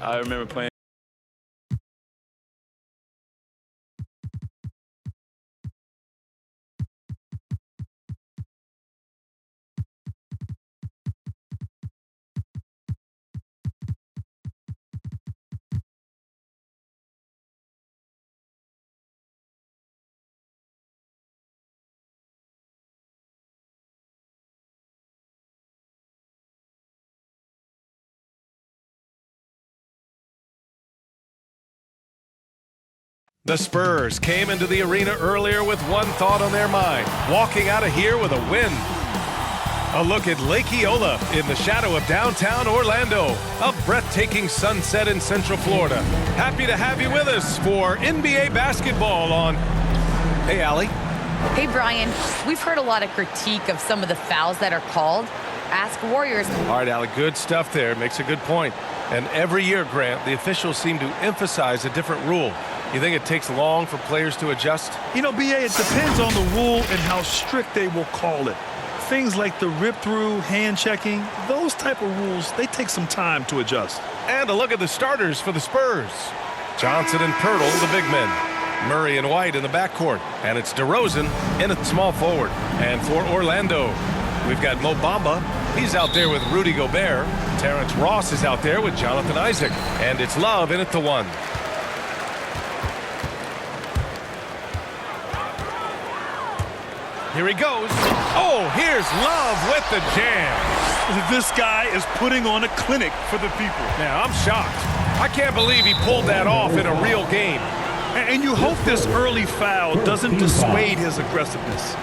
I remember playing. The Spurs came into the arena earlier with one thought on their mind, walking out of here with a win. A look at Lake Eola in the shadow of downtown Orlando, a breathtaking sunset in Central Florida. Happy to have you with us for NBA basketball on... Hey, Allie. Hey, Brian. We've heard a lot of critique of some of the fouls that are called. Ask Warriors. All right, Allie, good stuff there. Makes a good point. And every year, Grant, the officials seem to emphasize a different rule. You think it takes long for players to adjust? You know, B.A., it depends on the rule and how strict they will call it. Things like the rip-through, hand-checking, those type of rules, they take some time to adjust. And a look at the starters for the Spurs. Johnson and Pirtle, the big men. Murray and White in the backcourt. And it's DeRozan in at small forward. And for Orlando, we've got Mo Bamba. He's out there with Rudy Gobert. Terrence Ross is out there with Jonathan Isaac. And it's Love in at the 1. Here he goes. Oh, here's Love with the jam. This guy is putting on a clinic for the people. Now, I'm shocked. I can't believe he pulled that off in a real game. And you hope this early foul doesn't dissuade his aggressiveness.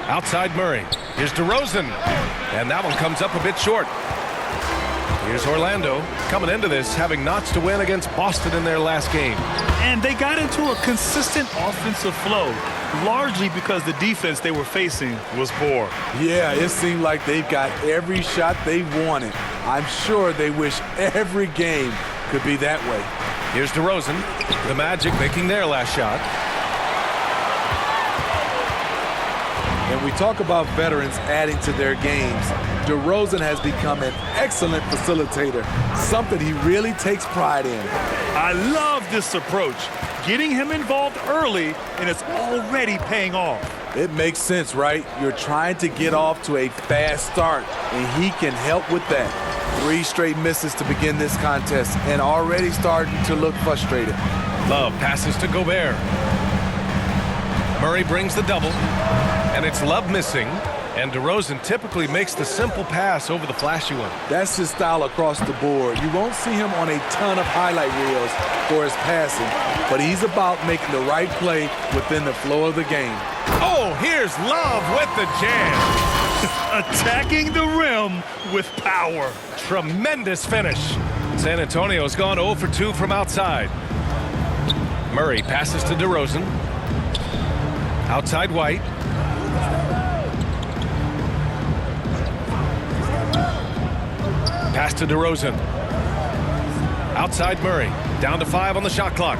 Outside Murray. Here's DeRozan. And that one comes up a bit short. Here's Orlando coming into this, having notched a win against Boston in their last game. And they got into a consistent offensive flow, largely because the defense they were facing was poor. Yeah, it seemed like they've got every shot they wanted. I'm sure they wish every game could be that way. Here's DeRozan. The Magic making their last shot. And we talk about veterans adding to their games. DeRozan has become an excellent facilitator, something he really takes pride in. I love this approach, getting him involved early, and it's already paying off. It makes sense, right? You're trying to get off to a fast start, and he can help with that. 3 straight misses to begin this contest, and already starting to look frustrated. Love passes to Gobert. Murray brings the double, and it's Love missing. And DeRozan typically makes the simple pass over the flashy one. That's his style across the board. You won't see him on a ton of highlight reels for his passing, but he's about making the right play within the flow of the game. Oh, here's Love with the jam. Attacking the rim with power. Tremendous finish. San Antonio's gone 0 for 2 from outside. Murray passes to DeRozan. Outside White. Pass to DeRozan. Outside Murray. Down to 5 on the shot clock.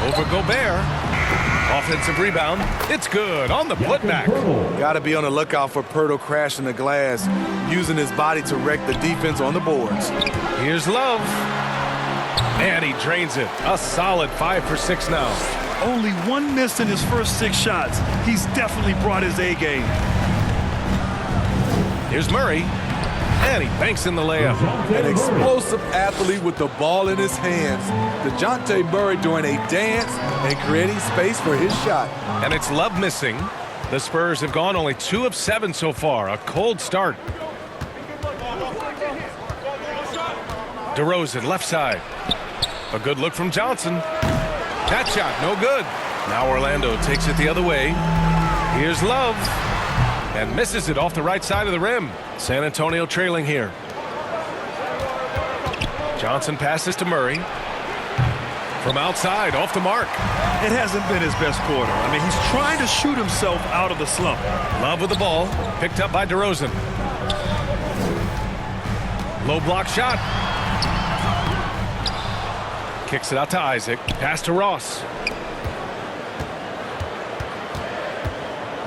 Over Gobert. Offensive rebound. It's good on the putback. Got to be on the lookout for Pirtle crashing the glass, using his body to wreck the defense on the boards. Here's Love. And he drains it. A solid 5 for 6 now. Only 1 miss in his first 6 shots. He's definitely brought his A game. Here's Murray, and he banks in the layup. An explosive athlete with the ball in his hands. DeJounte Murray doing a dance and creating space for his shot. And it's Love missing. The Spurs have gone only 2 of 7 so far. A cold start. DeRozan, left side. A good look from Johnson. That shot, no good. Now Orlando takes it the other way. Here's Love. And misses it off the right side of the rim. San Antonio trailing here. Johnson passes to Murray. From outside, off the mark. It hasn't been his best quarter. I mean, he's trying to shoot himself out of the slump. Love with the ball. Picked up by DeRozan. Low block shot. Kicks it out to Isaac. Pass to Ross.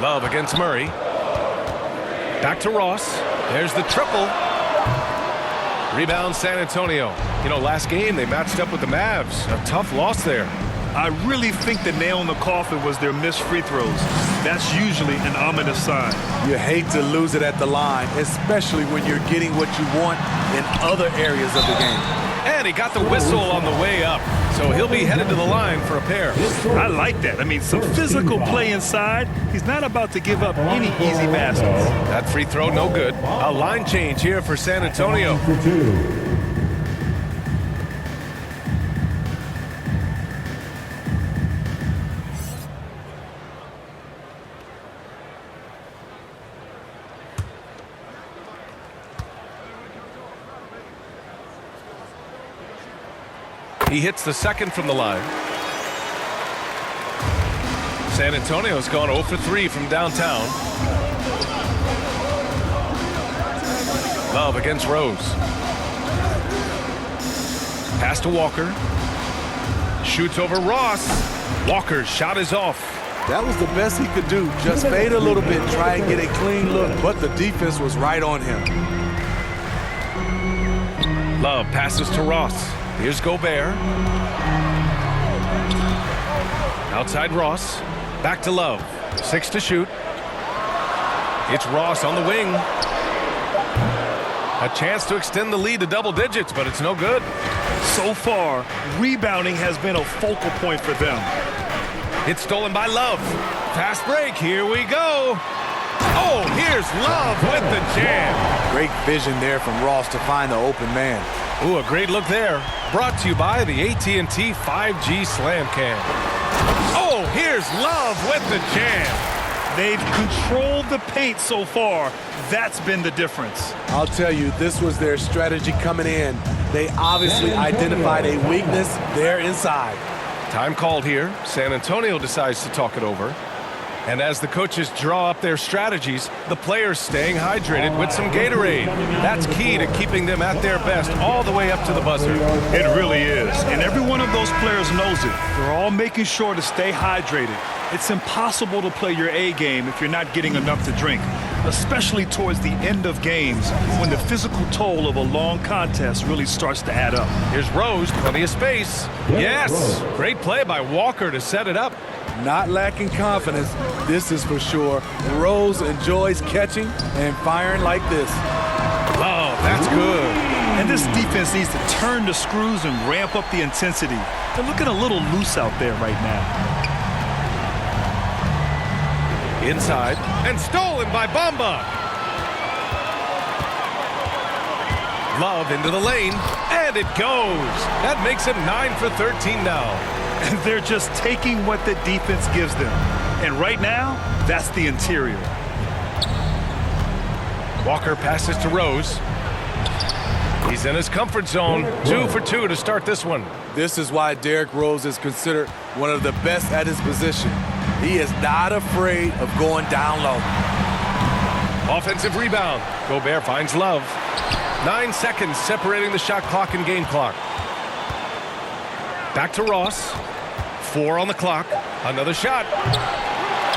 Love against Murray. Back to Ross. There's the triple. Rebound San Antonio. You know, last game they matched up with the Mavs. A tough loss there. I really think the nail in the coffin was their missed free throws. That's usually an ominous sign. You hate to lose it at the line, especially when you're getting what you want in other areas of the game. And he got the whistle on the way up, so he'll be headed to the line for a pair. I like that. I mean, some physical play inside. He's not about to give up any easy baskets. That free throw, no good. A line change here for San Antonio. He hits the second from the line. San Antonio's gone 0 for 3 from downtown. Love against Rose. Pass to Walker. Shoots over Ross. Walker's shot is off. That was the best he could do. Just fade a little bit, try and get a clean look, but the defense was right on him. Love passes to Ross. Here's Gobert. Outside Ross. Back to Love. 6 to shoot. It's Ross on the wing. A chance to extend the lead to double digits, but it's no good. So far, rebounding has been a focal point for them. It's stolen by Love. Fast break. Here we go. Oh, here's Love with the jam. Great vision there from Ross to find the open man. Ooh, a great look there. Brought to you by the AT&T 5G Slam Cam. Oh, here's Love with the jam. They've controlled the paint so far. That's been the difference. I'll tell you, this was their strategy coming in. They obviously identified a weakness there inside. Time called here. San Antonio decides to talk it over. And as the coaches draw up their strategies, the players staying hydrated with some Gatorade. That's key to keeping them at their best all the way up to the buzzer. It really is. And every one of those players knows it. They're all making sure to stay hydrated. It's impossible to play your A game if you're not getting enough to drink, especially towards the end of games when the physical toll of a long contest really starts to add up. Here's Rose, plenty of space. Yes, great play by Walker to set it up. Not lacking confidence, this is for sure. Rose enjoys catching and firing like this. Oh, that's good. And this defense needs to turn the screws and ramp up the intensity. They're looking a little loose out there right now. Inside, and stolen by Bamba. Love into the lane, and it goes. That makes him 9 for 13 now. And they're just taking what the defense gives them. And right now, that's the interior. Walker passes to Rose. He's in his comfort zone. 2 for 2 to start this one. This is why Derrick Rose is considered one of the best at his position. He is not afraid of going down low. Offensive rebound. Gobert finds Love. 9 seconds separating the shot clock and game clock. Back to Ross. 4 on the clock. Another shot.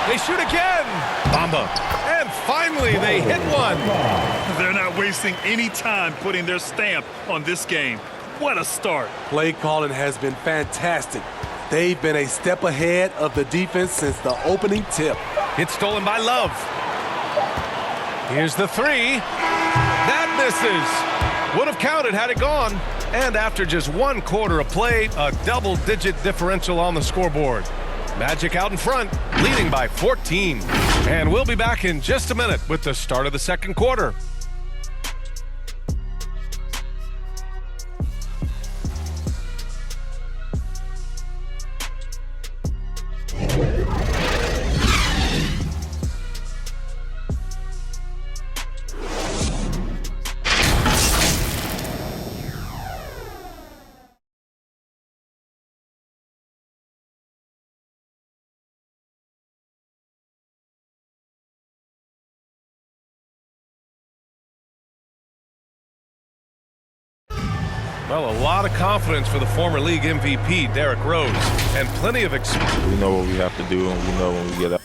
They shoot again. Bamba. And finally they hit one. They're not wasting any time putting their stamp on this game. What a start. Play calling has been fantastic. They've been a step ahead of the defense since the opening tip. It's stolen by Love. Here's the 3. That misses. Would have counted had it gone. And after just 1 quarter of play, a double-digit differential on the scoreboard. Magic out in front, leading by 14. And we'll be back in just a minute with the start of the second quarter. Well, a lot of confidence for the former league MVP, Derrick Rose, and plenty of experience. We know what we have to do, and we know when we get out.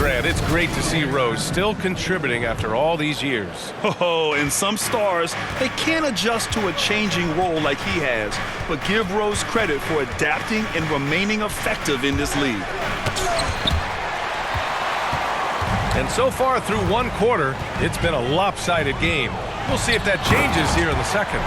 Grant, it's great to see Rose still contributing after all these years. Oh, and some stars, they can't adjust to a changing role like he has, but give Rose credit for adapting and remaining effective in this league. And so far through one quarter, it's been a lopsided game. We'll see if that changes here in the second.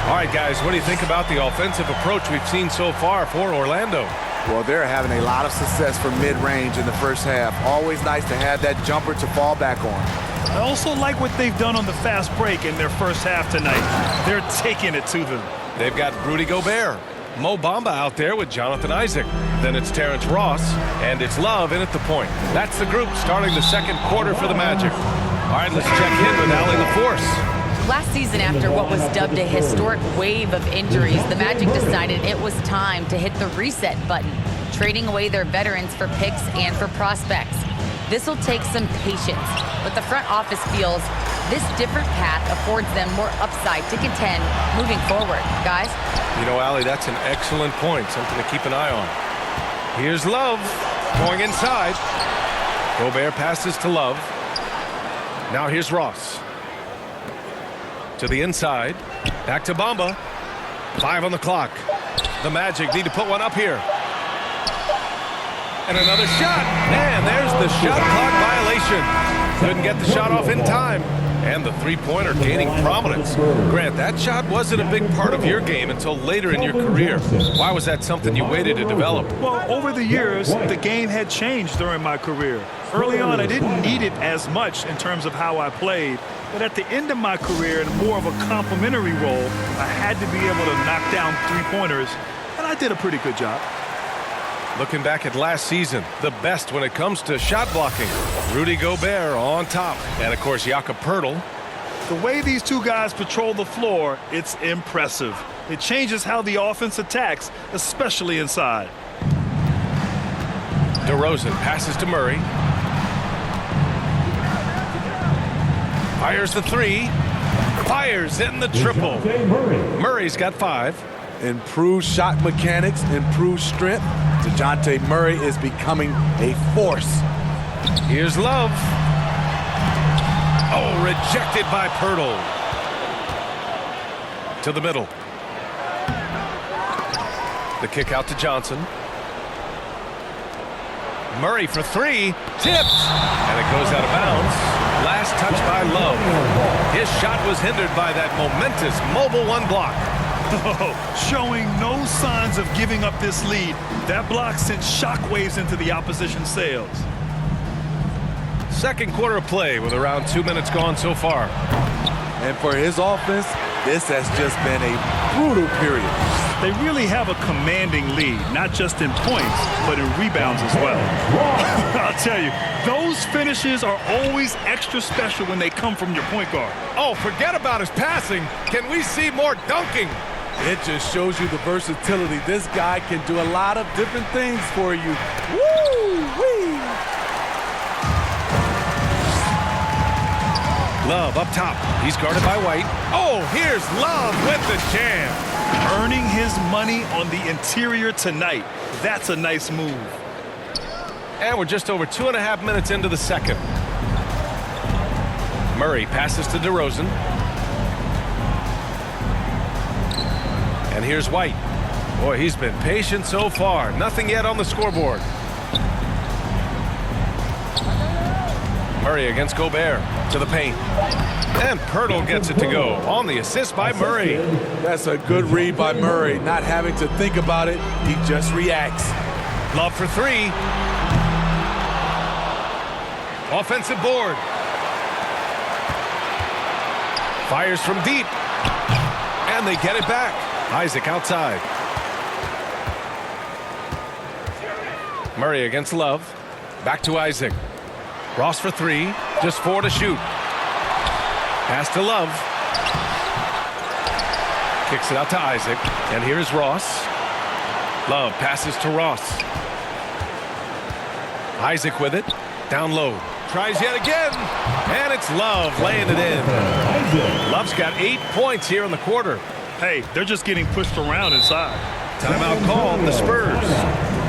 All right, guys, what do you think about the offensive approach we've seen so far for Orlando? Well, they're having a lot of success from mid-range in the first half. Always nice to have that jumper to fall back on. I also like what they've done on the fast break in their first half tonight. They're taking it to them. They've got Rudy Gobert, Mo Bamba out there with Jonathan Isaac. Then it's Terrence Ross, and it's Love in at the point. That's the group starting the second quarter for the Magic. All right, let's check in with Allie LaForce. Last season, after what was dubbed a historic wave of injuries, the Magic decided it was time to hit the reset button, trading away their veterans for picks and for prospects. This will take some patience, but the front office feels this different path affords them more upside to contend moving forward. Guys? You know, Allie, that's an excellent point, something to keep an eye on. Here's Love going inside. Gobert passes to Love. Now here's Ross. To the inside, back to Bamba. 5 on the clock. The Magic need to put one up here. And another shot. And there's the shot clock violation. Couldn't get the shot off in time. And the three-pointer gaining prominence. Grant, that shot wasn't a big part of your game until later in your career. Why was that something you waited to develop? Well, over the years, the game had changed during my career. Early on, I didn't need it as much in terms of how I played. But at the end of my career, in more of a complementary role, I had to be able to knock down three-pointers, and I did a pretty good job. Looking back at last season, the best when it comes to shot blocking. Rudy Gobert on top. And, of course, Jakob Poeltl. The way these two guys patrol the floor, it's impressive. It changes how the offense attacks, especially inside. DeRozan passes to Murray. Fires the three. Fires in the triple. Murray's got 5. Improved shot mechanics, improved strength. DeJounte Murray is becoming a force. Here's Love. Oh, rejected by Poeltl. To the middle. The kick out to Johnson. Murray for 3. Tipped. And it goes out of bounds. Last touch by Love. His shot was hindered by that momentous mobile 1 block. Showing no signs of giving up this lead. That block sent shockwaves into the opposition sails. Second quarter of play with around 2 minutes gone so far. And for his offense, this has just been a brutal period. They really have a commanding lead, not just in points, but in rebounds as well. I'll tell you, those finishes are always extra special when they come from your point guard. Oh, forget about his passing. Can we see more dunking? It just shows you the versatility. This guy can do a lot of different things for you. Woo-wee! Love up top. He's guarded by White. Oh, here's Love with the jam. Earning his money on the interior tonight. That's a nice move. And we're just over 2.5 minutes into the second. Murray passes to DeRozan. And here's White. Boy, he's been patient so far. Nothing yet on the scoreboard. Murray against Gobert to the paint. And Poeltl gets it to go on the assist by Murray. That's a good read by Murray. Not having to think about it, he just reacts. Love for 3. Offensive board. Fires from deep. And they get it back. Isaac outside. Murray against Love. Back to Isaac. Ross for 3. Just 4 to shoot. Pass to Love. Kicks it out to Isaac. And here's Ross. Love passes to Ross. Isaac with it. Down low. Tries yet again. And it's Love laying it in. Love's got 8 points here in the quarter. Hey, they're just getting pushed around inside. Timeout called the Spurs.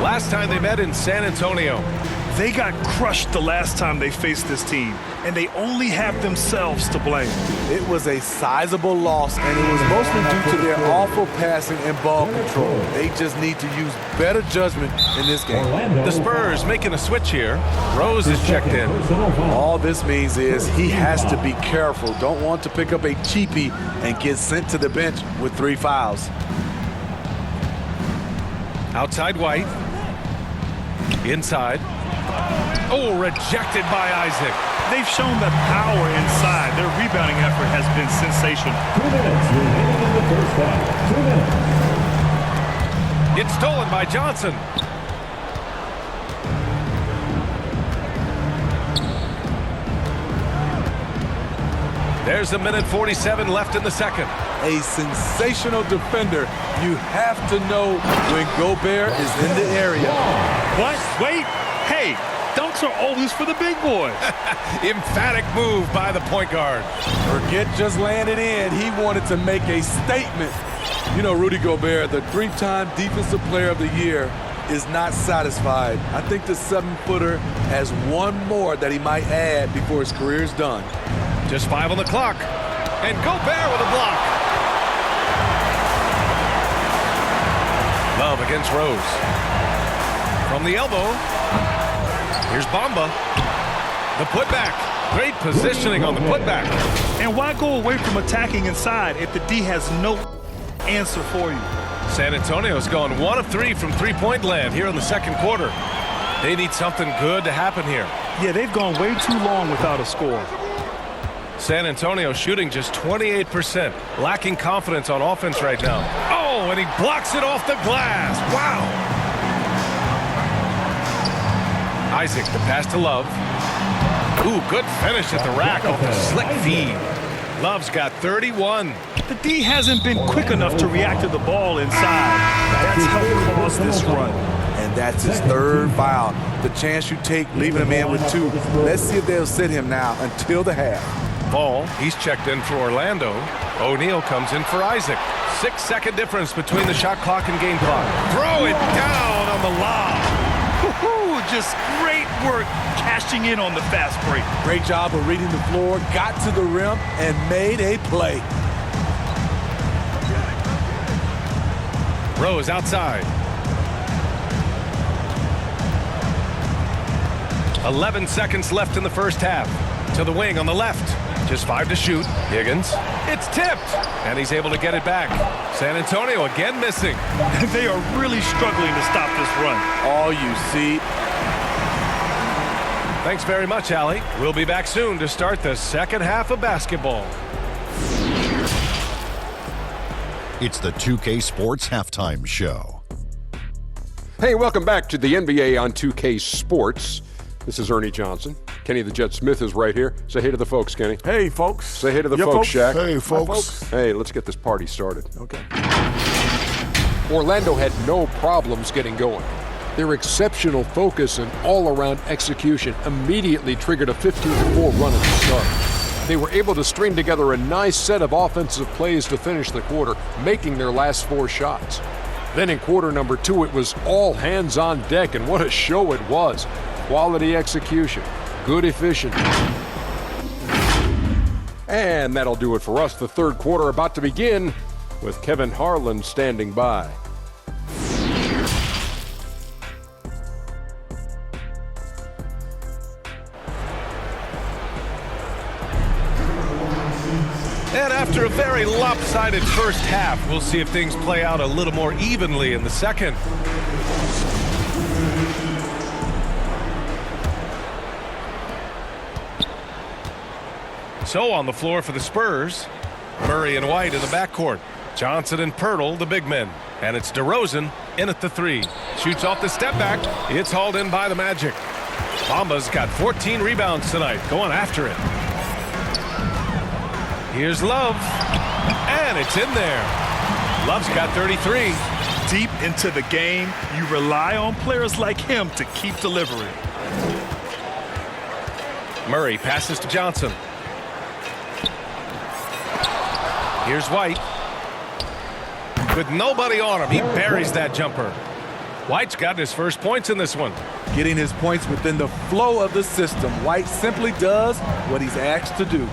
Last time they met in San Antonio. They got crushed the last time they faced this team, and they only have themselves to blame. It was a sizable loss, and it was mostly due to their awful passing and ball control. They just need to use better judgment in this game. The Spurs making a switch here. Rose is checked in. All this means is he has to be careful. Don't want to pick up a cheapie and get sent to the bench with 3 fouls. Outside White. Inside. Oh, rejected by Isaac. They've shown that power inside. Their rebounding effort has been sensational. 2 minutes remaining in the first half. 2 minutes. It's stolen by Johnson. There's a minute 47 left in the second. A sensational defender. You have to know when Gobert is in the area. What? Wait. Hey, dunks are always for the big boys. Emphatic move by the point guard. Forget just laying it in. He wanted to make a statement. You know, Rudy Gobert, the 3-time Defensive Player of the Year, is not satisfied. I think the 7-footer has one more that he might add before his career is done. Just 5 on the clock. And Gobert with a block. Love against Rose. From the elbow. Here's Bamba. The putback. Great positioning on the putback. And why go away from attacking inside if the D has no answer for you? San Antonio's gone 1 of 3 from three-point land here in the second quarter. They need something good to happen here. Yeah, they've gone way too long without a score. San Antonio shooting just 28%, lacking confidence on offense right now. Oh, and he blocks it off the glass. Wow. Isaac, the pass to Love. Ooh, good finish at the rack off the slick feed. Love's got 31. The D hasn't been quick enough to react to the ball inside. That's helped cause this run. And that's his 3rd foul. The chance you take leaving him in with 2. Let's see if they'll sit him now until the half. Ball, he's checked in for Orlando. O'Neal comes in for Isaac. 6-second difference between the shot clock and game clock. Throw it down on the lob. Woo-hoo, just great work cashing in on the fast break. Great job of reading the floor, got to the rim, and made a play. Rose outside. 11 seconds left in the first half. To the wing on the left. Just 5 to shoot. Higgins. It's tipped. And he's able to get it back. San Antonio again missing. They are really struggling to stop this run. All you see. Thanks very much, Allie. We'll be back soon to start the second half of basketball. It's the 2K Sports Halftime Show. Hey, welcome back to the NBA on 2K Sports. This is Ernie Johnson. Kenny the Jet Smith is right here. Say hey to the folks, Kenny. Hey, folks. Say hey to the folks, Shaq. Hey, folks. Hey, let's get this party started. Okay. Orlando had no problems getting going. Their exceptional focus and all-around execution immediately triggered a 15-4 run at the start. They were able to string together a nice set of offensive plays to finish the quarter, making their last 4 shots. Then in quarter number 2, it was all hands on deck, and what a show it was. Quality execution, good efficiency. And that'll do it for us. The third quarter about to begin with Kevin Harlan standing by. And after a very lopsided first half, we'll see if things play out a little more evenly in the second. So on the floor for the Spurs, Murray and White in the backcourt. Johnson and Pirtle, the big men. And it's DeRozan in at the 3. Shoots off the step back. It's hauled in by the Magic. Bamba's got 14 rebounds tonight, going after it. Here's Love. And it's in there. Love's got 33. Deep into the game, you rely on players like him to keep delivering. Murray passes to Johnson. Here's White. With nobody on him, he buries that jumper. White's got his first points in this one. Getting his points within the flow of the system. White simply does what he's asked to do.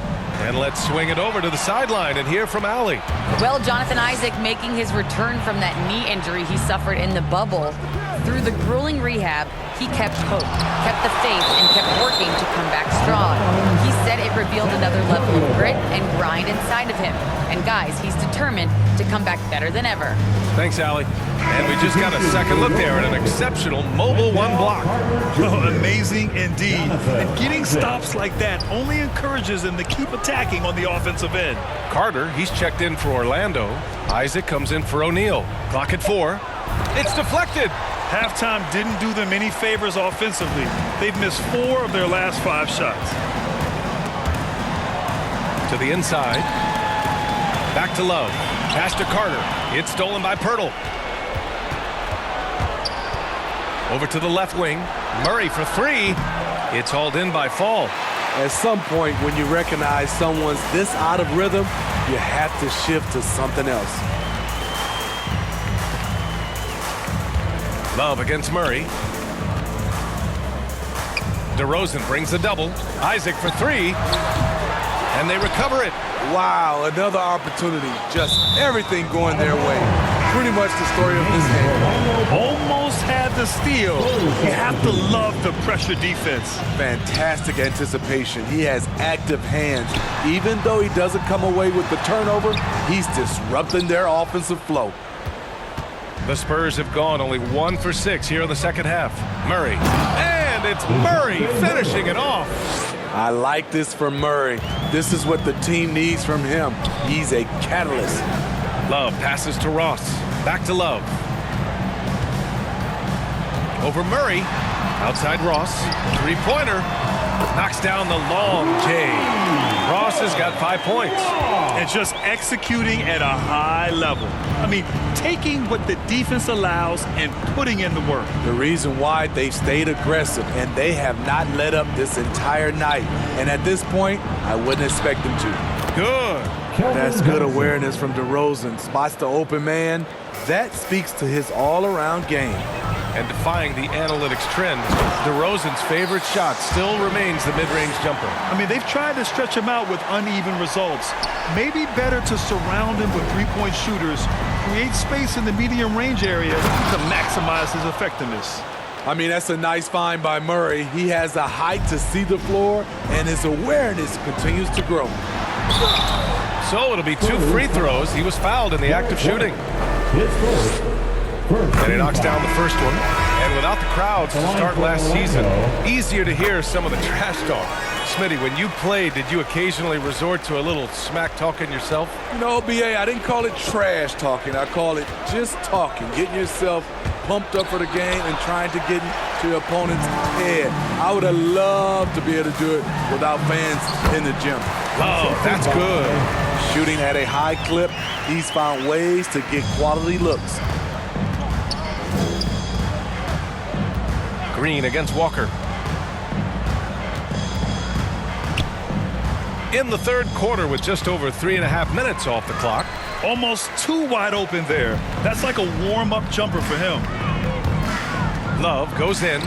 And let's swing it over to the sideline and hear from Allie. Well, Jonathan Isaac making his return from that knee injury he suffered in the bubble. Through the grueling rehab, he kept hope, kept the faith, and kept working to come back strong. He said it revealed another level of grit and grind inside of him. And guys, he's determined to come back better than ever. Thanks, Allie. And we just got a second look there at an exceptional mobile one block. Oh, amazing indeed. And getting stops like that only encourages them to keep attacking on the offensive end. Carter, he's checked in for Orlando. Isaac comes in for O'Neal. Clock at 4. It's deflected. Halftime didn't do them any favors offensively. They've missed 4 of their last 5 shots. To the inside. Back to Love. Pass to Carter. It's stolen by Pirtle. Over to the left wing. Murray for 3. It's hauled in by Fall. At some point, when you recognize someone's this out of rhythm, you have to shift to something else. Love against Murray. DeRozan brings a double. Isaac for 3. And they recover it. Wow, another opportunity. Just everything going their way. Pretty much the story of this game. Almost had the steal. You have to love the pressure defense. Fantastic anticipation. He has active hands. Even though he doesn't come away with the turnover, he's disrupting their offensive flow. The Spurs have gone only 1 for 6 here in the second half. Murray. And it's Murray finishing it off. I like this from Murray. This is what the team needs from him. He's a catalyst. Love passes to Ross. Back to Love. Over Murray. Outside Ross. Three-pointer. Knocks down the long J. Ross has got 5 points. And just executing at a high level. I mean, taking what the defense allows and putting in the work. The reason why they stayed aggressive, and they have not let up this entire night. And at this point, I wouldn't expect them to. Good. That's good awareness from DeRozan. Spots the open man. That speaks to his all-around game. And defying the analytics trend, DeRozan's favorite shot still remains the mid-range jumper. I mean, they've tried to stretch him out with uneven results. Maybe better to surround him with three-point shooters, create space in the medium range area to maximize his effectiveness. I mean, that's a nice find by Murray. He has the height to see the floor, and his awareness continues to grow. So it'll be 2 free throws. He was fouled in the act of shooting. And he knocks down the first one. And without the crowds to start last season, easier to hear some of the trash talk. Smitty, when you played, did you occasionally resort to a little smack talking yourself? You know, BA, I didn't call it trash talking. I call it just talking, getting yourself pumped up for the game and trying to get to your opponent's head. I would have loved to be able to do it without fans in the gym. Oh, that's good. Shooting at a high clip, he's found ways to get quality looks. Green against Walker. In the third quarter with just over 3.5 minutes off the clock. Almost too wide open there. That's like a warm-up jumper for him. Love goes in.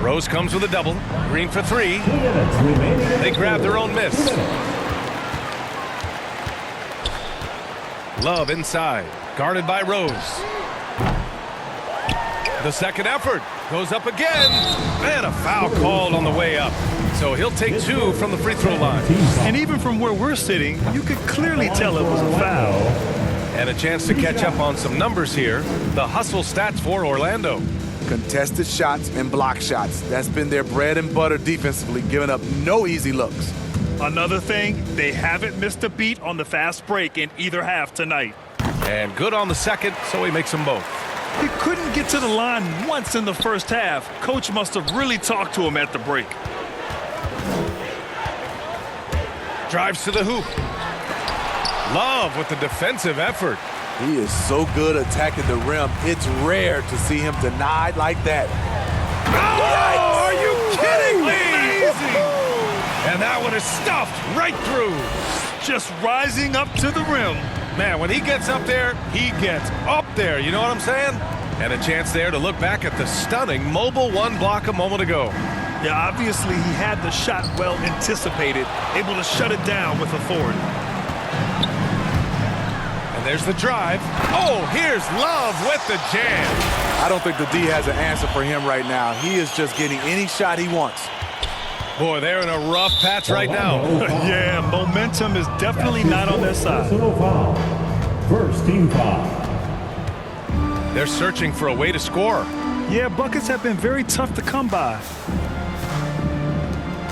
Rose comes with a double. Green for 3. They grab their own miss. Love inside, guarded by Rose. The second effort goes up again, and a foul called on the way up. So he'll take 2 from the free throw line. And even from where we're sitting, you could clearly tell it was a foul. And a chance to catch up on some numbers here. The hustle stats for Orlando. Contested shots and block shots. That's been their bread and butter defensively, giving up no easy looks. Another thing, they haven't missed a beat on the fast break in either half tonight. And good on the second, so he makes them both. He couldn't get to the line once in the first half. Coach must have really talked to him at the break. Drives to the hoop. Love with the defensive effort. He is so good attacking the rim. It's rare to see him denied like that. Oh, are you kidding me? Amazing! And that one is stuffed right through. just rising up to the rim. Man, when he gets up there, he gets up there. You know what I'm saying? And a chance there to look back at the stunning mobile one block a moment ago. Yeah, obviously he had the shot well anticipated, able to shut it down with authority. And there's the drive. Oh, here's Love with the jam. I don't think the D has an answer for him right now. He is just getting any shot he wants. Boy, they're in a rough patch right now. Yeah, momentum is definitely not on their side. Personal foul. First team foul. They're searching for a way to score. Yeah, buckets have been very tough to come by.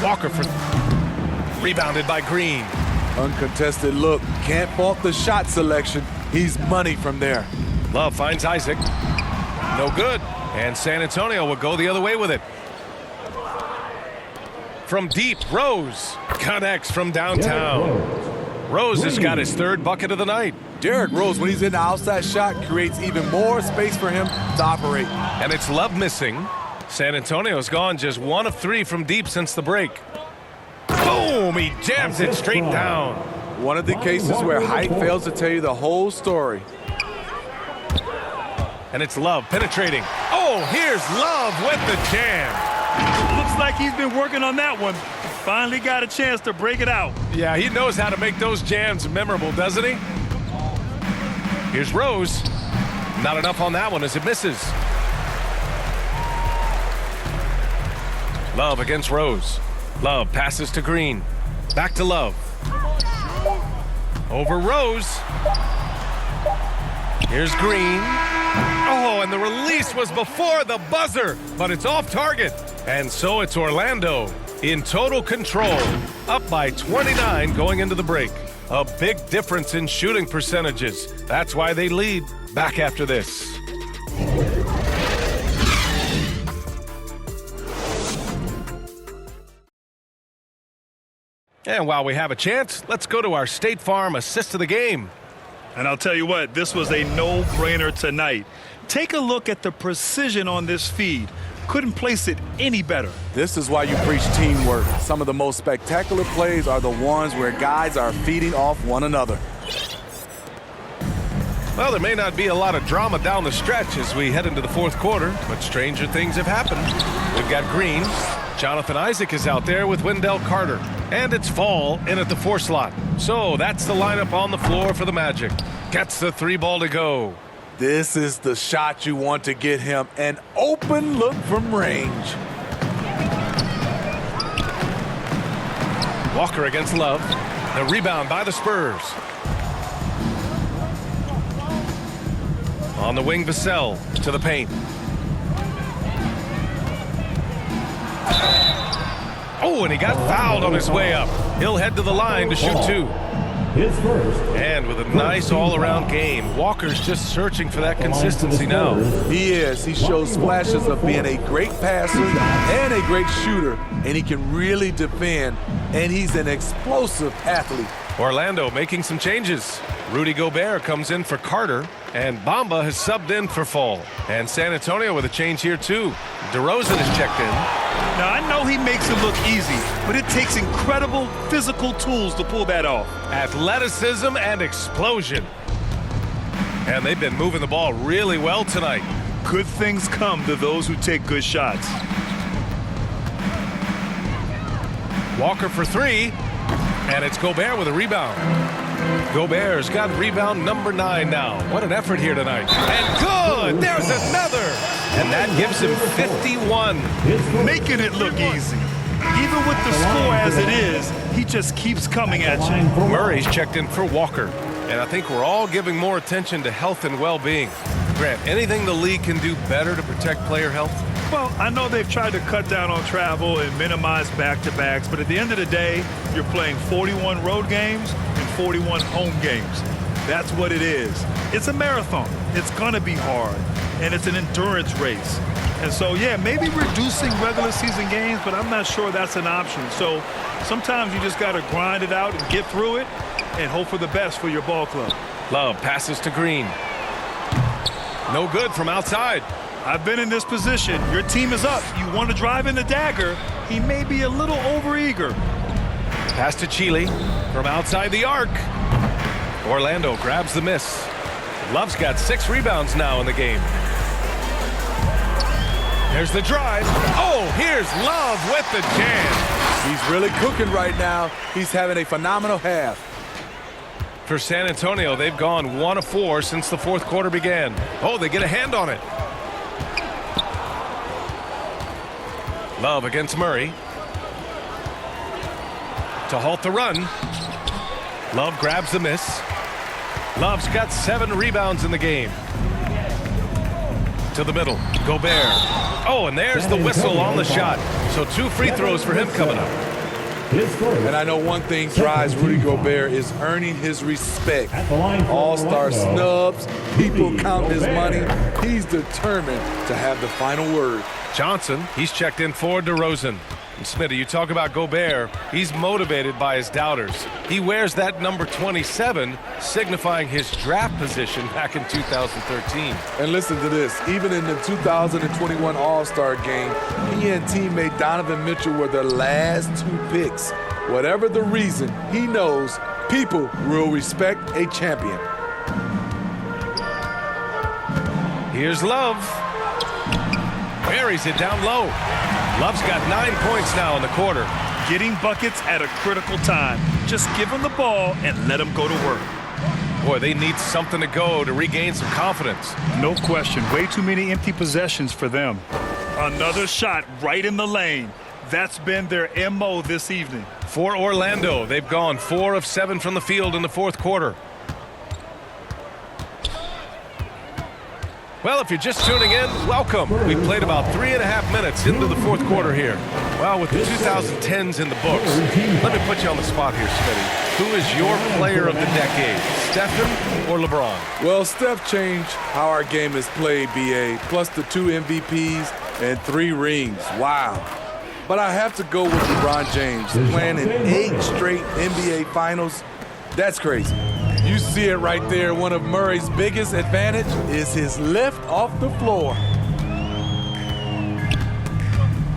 Walker for rebounded by Green. Uncontested look. Can't fault the shot selection. He's money from there. Love finds Isaac. No good. And San Antonio will go the other way with it. From deep, Rose connects from downtown. Rose has got his third bucket of the night. Derrick Rose, when he's in the outside shot, creates even more space for him to operate. And it's Love missing. San Antonio's gone just 1 of 3 from deep since the break. Boom! He jams it straight down. One of the cases where height fails to tell you the whole story. And it's Love penetrating. Oh, here's Love with the jam. Looks like he's been working on that one. Finally got a chance to break it out. Yeah, he knows how to make those jams memorable, doesn't he? Here's Rose. Not enough on that one as it misses. Love against Rose. Love passes to Green. Back to Love. Over Rose. Here's Green. Oh, and the release was before the buzzer, but it's off target. And so it's Orlando in total control, up by 29 going into the break. A big difference in shooting percentages. That's why they lead. Back after this. And while we have a chance, let's go to our State Farm assist of the game. And I'll tell you what, this was a no-brainer tonight. Take a look at the precision on this feed. Couldn't place it any better. This is why you preach teamwork. Some of the most spectacular plays are the ones where guys are feeding off one another. Well, there may not be a lot of drama down the stretch as we head into the fourth quarter, but stranger things have happened. We've got Green. Jonathan Isaac is out there with Wendell Carter. And it's Fall in at the 4 slot. So that's the lineup on the floor for the Magic. Gets the 3 ball to go. This is the shot you want to get him. An open look from range. Walker against Love. The rebound by the Spurs. On the wing, Vassell to the paint. Oh, and he got fouled on his way up. He'll head to the line to shoot 2. His first. And with a nice all-around game, Walker's just searching for that consistency now. He is. He shows flashes of being a great passer and a great shooter, and he can really defend, and he's an explosive athlete. Orlando making some changes. Rudy Gobert comes in for Carter, and Bamba has subbed in for Fall. And San Antonio with a change here too. DeRozan is checked in. Now, I know he makes it look easy, but it takes incredible physical tools to pull that off. Athleticism and explosion. And they've been moving the ball really well tonight. Good things come to those who take good shots. Walker for 3, and it's Gobert with a rebound. Gobert's got rebound number 9 now. What an effort here tonight. And good! There's another! And that gives him 51. Making it look easy. Even with the score as it is, he just keeps coming at you. Murray's checked in for Walker. And I think we're all giving more attention to health and well-being. Grant, anything the league can do better to protect player health? Well, I know they've tried to cut down on travel and minimize back-to-backs, but at the end of the day, you're playing 41 road games and 41 home games. That's what it is. It's a marathon. It's going to be hard, and it's an endurance race. And so, yeah, maybe reducing regular season games, but I'm not sure that's an option. So sometimes you just got to grind it out and get through it and hope for the best for your ball club. Love passes to Green. No good from outside. I've been in this position. Your team is up. You want to drive in the dagger. He may be a little overeager. Pass to Chile from outside the arc. Orlando grabs the miss. Love's got 6 rebounds now in the game. There's the drive. Oh, here's Love with the jam. He's really cooking right now. He's having a phenomenal half. For San Antonio, they've gone 1 of 4 since the fourth quarter began. Oh, they get a hand on it. Love against Murray. To halt the run. Love grabs the miss. Love's got 7 rebounds in the game. To the middle. Gobert. Oh, and there's the whistle on the shot. So 2 free throws for him coming up. And I know one thing drives Rudy Gobert is earning his respect. All-star snubs, people count his money. He's determined to have the final word. Johnson, he's checked in for DeRozan. And Smitty, you talk about Gobert, he's motivated by his doubters. He wears that number 27, signifying his draft position back in 2013. And listen to this, even in the 2021 All-Star game, he and teammate Donovan Mitchell were the last 2 picks. Whatever the reason, he knows people will respect a champion. Here's Love. Buries it down low. Love's got 9 points now in the quarter. Getting buckets at a critical time. Just give him the ball and let him go to work. Boy, they need something to go to regain some confidence. No question. Way too many empty possessions for them. Another shot right in the lane. That's been their MO this evening. For Orlando, they've gone 4 of 7 from the field in the fourth quarter. Well, if you're just tuning in, welcome. We played about 3.5 minutes into the fourth quarter here. Well, with the 2010s in the books, let me put you on the spot here, Smitty. Who is your player of the decade, Stephen or LeBron? Well, Steph changed how our game is played, BA, plus the 2 MVPs and 3 rings. Wow. But I have to go with LeBron James, playing in 8 straight NBA Finals. That's crazy. You see it right there. One of Murray's biggest advantage is his lift off the floor.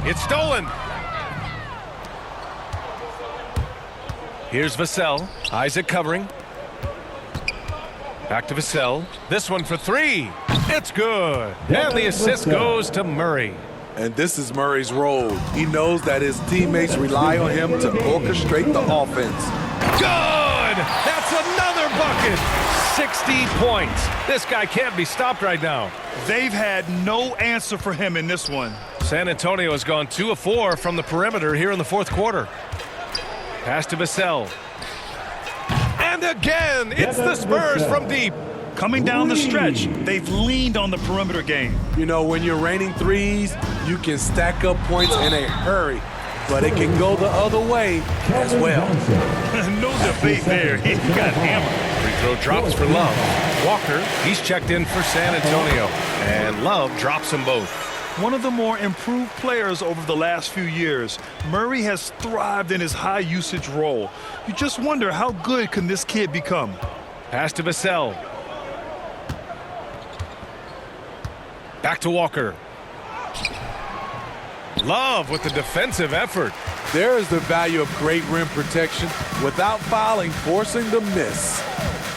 It's stolen. Here's Vassell. Isaac covering. Back to Vassell. This one for 3. It's good. And the assist goes to Murray. And this is Murray's role. He knows that his teammates rely on him to orchestrate the offense. Good! That's another bucket! 60 points. This guy can't be stopped right now. They've had no answer for him in this one. San Antonio has gone 2 of 4 from the perimeter here in the fourth quarter. Pass to Vassell. And again, it's the Spurs from deep. Coming down the stretch, they've leaned on the perimeter game. You know, when you're raining threes, you can stack up points in a hurry. But it can go the other way as well. No debate there. He got hammered. Free throw drops for Love. Walker, he's checked in for San Antonio. And Love drops them both. One of the more improved players over the last few years, Murray has thrived in his high-usage role. You just wonder how good can this kid become? Pass to Vassell. Back to Walker. Love with the defensive effort. There is the value of great rim protection without fouling, forcing the miss.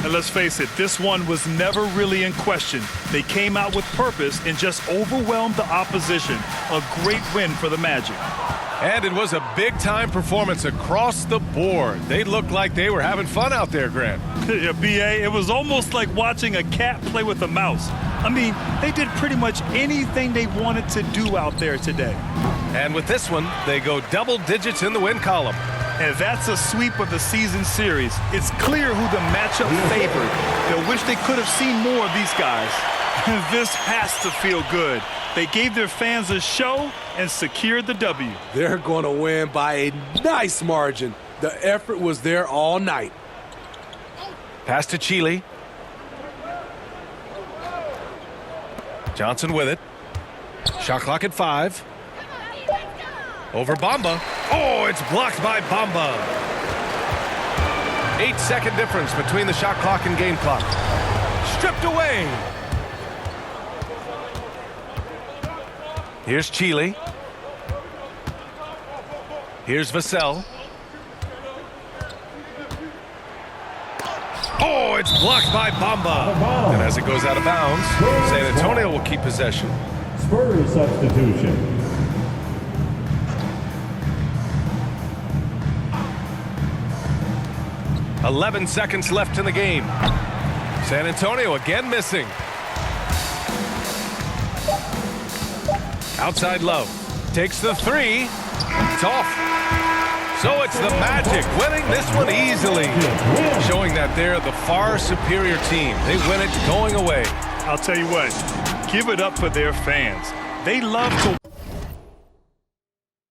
And let's face it, this one was never really in question. They came out with purpose and just overwhelmed the opposition. A great win for the Magic. And it was a big-time performance across the board. They looked like they were having fun out there, Grant. Yeah, B.A., it was almost like watching a cat play with a mouse. I mean, they did pretty much anything they wanted to do out there today. And with this one, they go double digits in the win column. And that's a sweep of the season series. It's clear who the matchup favored. They'll wish they could have seen more of these guys. This has to feel good. They gave their fans a show and secured the W. They're going to win by a nice margin. The effort was there all night. Pass to Chile. Johnson with it. Shot clock at 5. Over Bamba. Oh, it's blocked by Bamba. 8-second difference between the shot clock and game clock. Stripped away. Here's Chile. Here's Vassell. it's blocked by Bamba. And as it goes out of bounds, San Antonio will keep possession. Spurs substitution. 11 seconds left in the game. San Antonio again missing. Outside Love. Takes the three. It's off. So it's the Magic winning this one easily. Showing that they're the far superior team. They win it going away. I'll tell you what, give it up for their fans. They love to